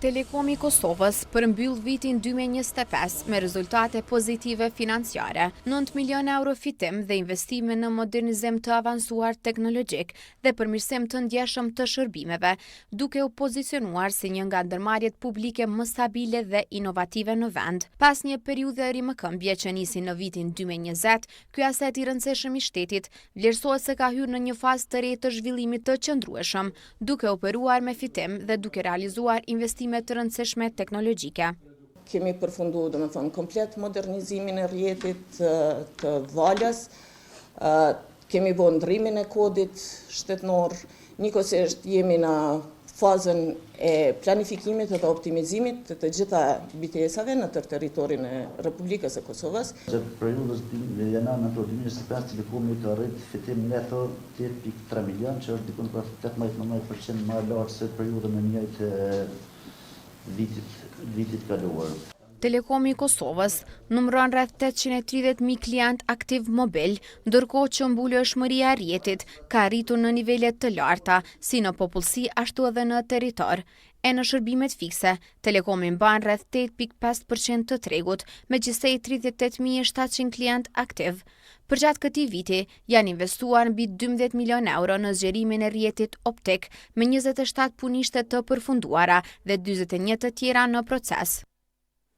Telekomi Kosovës përmbyll vitin 2025 me rezultate pozitive financiare, 9 milion euro fitim dhe investime në modernizim të avancuar teknologjik dhe përmirësim të ndjeshëm të shërbimeve, duke u pozicionuar si një nga ndërmarrjet publike më stabile dhe inovative në vend. Pas një periudhe rimëkëmbje që nisi në vitin 2020, ky aset i rëndësishëm i shtetit vlerësohet se ka hyrë në një fazë të re të zhvillimit të qëndrueshëm, duke operuar me fitim dhe duke realizuar investime të rëndësishme teknologjike. Kemi përfundu, komplet modernizimin e rrjetit të valës, kemi bërë ndrimin e kodit shtetnor, njëkohësisht jemi në fazën e planifikimit dhe optimizimit të gjitha BTS-ave në tërë territorin e Republikës së Kosovës. Gjatë periudhës janar nëntor 2025 Telekomi ka arritur fitim neto 8.3 milion, që është diku për 18-19% më lart se periudha më njëjtë vitit kaluar. Telekomi i Kosovës numëron rreth 830.000 klient aktiv mobil, ndërkohë që mbuleshmëria e rrjetit ka arritur në nivele të larta, si në popullsi ashtu edhe në territor. E në shërbimet fikse, Telekomi mban rreth 8.5% të tregut, megjithëse 38.700 klient aktiv. Përgjatë këtij viti, janë investuar mbi 12 milion euro në zgjerimin e rrjetit optik, me 27 punishte të përfunduara dhe 41 të tjera në proces.